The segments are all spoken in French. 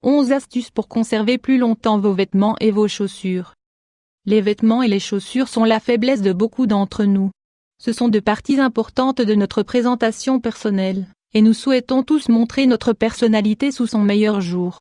11 astuces pour conserver plus longtemps vos vêtements et vos chaussures. Les vêtements et les chaussures sont la faiblesse de beaucoup d'entre nous. Ce sont deux parties importantes de notre présentation personnelle, et nous souhaitons tous montrer notre personnalité sous son meilleur jour.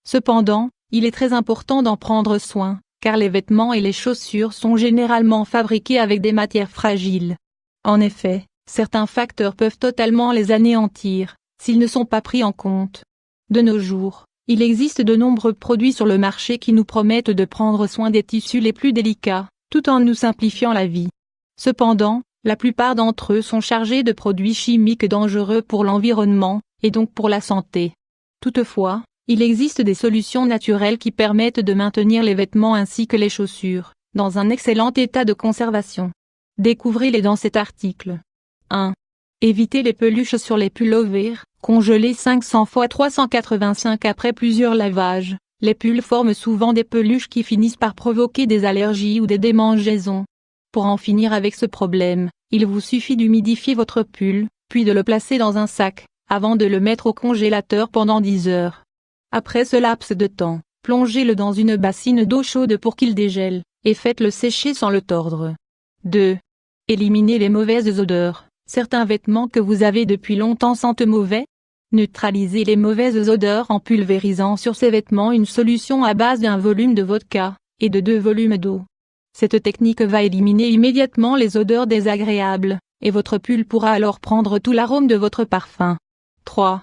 Cependant, il est très important d'en prendre soin, car les vêtements et les chaussures sont généralement fabriqués avec des matières fragiles. En effet, certains facteurs peuvent totalement les anéantir, s'ils ne sont pas pris en compte. De nos jours, il existe de nombreux produits sur le marché qui nous promettent de prendre soin des tissus les plus délicats, tout en nous simplifiant la vie. Cependant, la plupart d'entre eux sont chargés de produits chimiques dangereux pour l'environnement, et donc pour la santé. Toutefois, il existe des solutions naturelles qui permettent de maintenir les vêtements ainsi que les chaussures, dans un excellent état de conservation. Découvrez-les dans cet article. 1. Évitez les peluches sur les pullovers, congelés 500 x 385 après plusieurs lavages. Les pulls forment souvent des peluches qui finissent par provoquer des allergies ou des démangeaisons. Pour en finir avec ce problème, il vous suffit d'humidifier votre pull, puis de le placer dans un sac, avant de le mettre au congélateur pendant 10 heures. Après ce laps de temps, plongez-le dans une bassine d'eau chaude pour qu'il dégèle, et faites-le sécher sans le tordre. 2. Éliminez les mauvaises odeurs. Certains vêtements que vous avez depuis longtemps sentent mauvais? Neutralisez les mauvaises odeurs en pulvérisant sur ces vêtements une solution à base d'1 volume de vodka, et de 2 volumes d'eau. Cette technique va éliminer immédiatement les odeurs désagréables, et votre pull pourra alors prendre tout l'arôme de votre parfum. 3.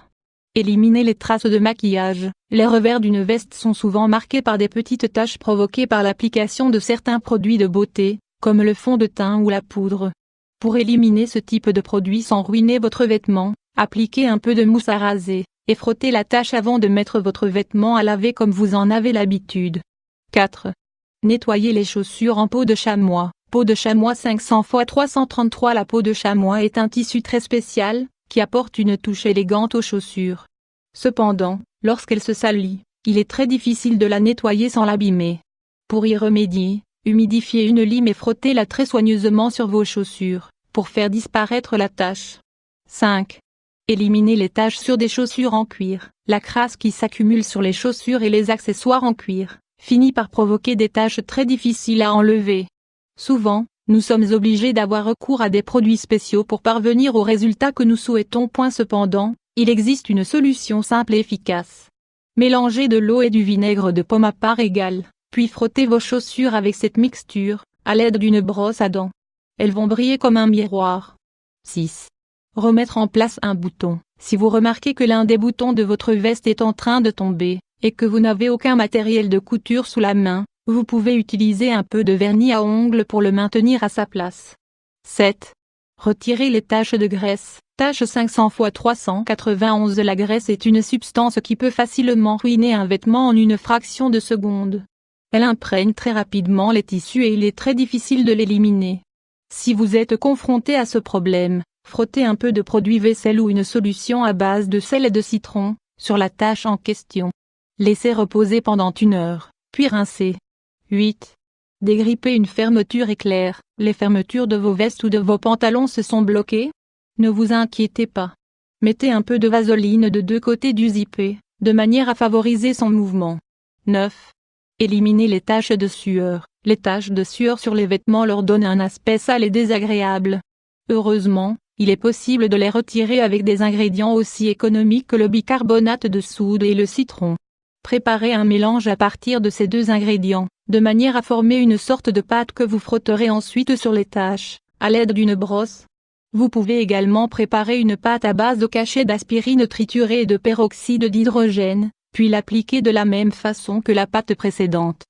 Éliminez les traces de maquillage. Les revers d'une veste sont souvent marqués par des petites taches provoquées par l'application de certains produits de beauté, comme le fond de teint ou la poudre. Pour éliminer ce type de produit sans ruiner votre vêtement, appliquez un peu de mousse à raser, et frottez la tache avant de mettre votre vêtement à laver comme vous en avez l'habitude. 4. Nettoyez les chaussures en peau de chamois. Peau de chamois 500 x 333. La peau de chamois est un tissu très spécial, qui apporte une touche élégante aux chaussures. Cependant, lorsqu'elle se salit, il est très difficile de la nettoyer sans l'abîmer. Pour y remédier, humidifiez une lime et frottez-la très soigneusement sur vos chaussures, pour faire disparaître la tache. 5. Éliminez les taches sur des chaussures en cuir. La crasse qui s'accumule sur les chaussures et les accessoires en cuir finit par provoquer des taches très difficiles à enlever. Souvent, nous sommes obligés d'avoir recours à des produits spéciaux pour parvenir au résultat que nous souhaitons. Cependant, il existe une solution simple et efficace. Mélangez de l'eau et du vinaigre de pomme à part égale, puis frottez vos chaussures avec cette mixture, à l'aide d'une brosse à dents. Elles vont briller comme un miroir. 6. Remettre en place un bouton. Si vous remarquez que l'un des boutons de votre veste est en train de tomber, et que vous n'avez aucun matériel de couture sous la main, vous pouvez utiliser un peu de vernis à ongles pour le maintenir à sa place. 7. Retirez les taches de graisse. Tache 500 x 391. La graisse est une substance qui peut facilement ruiner un vêtement en une fraction de seconde. Elle imprègne très rapidement les tissus et il est très difficile de l'éliminer. Si vous êtes confronté à ce problème, frottez un peu de produit vaisselle ou une solution à base de sel et de citron sur la tache en question. Laissez reposer pendant 1 heure, puis rincez. 8. Dégrippez une fermeture éclair. Les fermetures de vos vestes ou de vos pantalons se sont bloquées? Ne vous inquiétez pas. Mettez un peu de vaseline de 2 côtés du zippé, de manière à favoriser son mouvement. 9. Éliminez les taches de sueur. Les taches de sueur sur les vêtements leur donnent un aspect sale et désagréable. Heureusement, il est possible de les retirer avec des ingrédients aussi économiques que le bicarbonate de soude et le citron. Préparez un mélange à partir de ces 2 ingrédients, de manière à former une sorte de pâte que vous frotterez ensuite sur les taches, à l'aide d'une brosse. Vous pouvez également préparer une pâte à base de cachet d'aspirine triturée et de peroxyde d'hydrogène, puis l'appliquer de la même façon que la pâte précédente.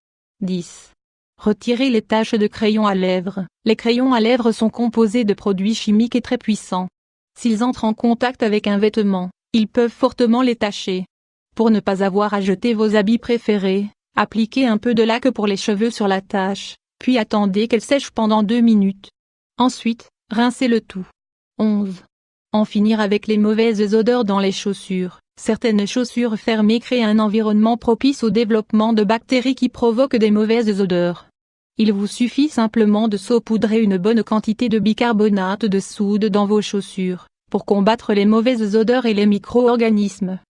10. Retirez les taches de crayon à lèvres. Les crayons à lèvres sont composés de produits chimiques et très puissants. S'ils entrent en contact avec un vêtement, ils peuvent fortement les tacher. Pour ne pas avoir à jeter vos habits préférés, appliquez un peu de laque pour les cheveux sur la tache, puis attendez qu'elle sèche pendant 2 minutes. Ensuite, rincez le tout. 11. En finir avec les mauvaises odeurs dans les chaussures. Certaines chaussures fermées créent un environnement propice au développement de bactéries qui provoquent des mauvaises odeurs. Il vous suffit simplement de saupoudrer une bonne quantité de bicarbonate de soude dans vos chaussures, pour combattre les mauvaises odeurs et les micro-organismes.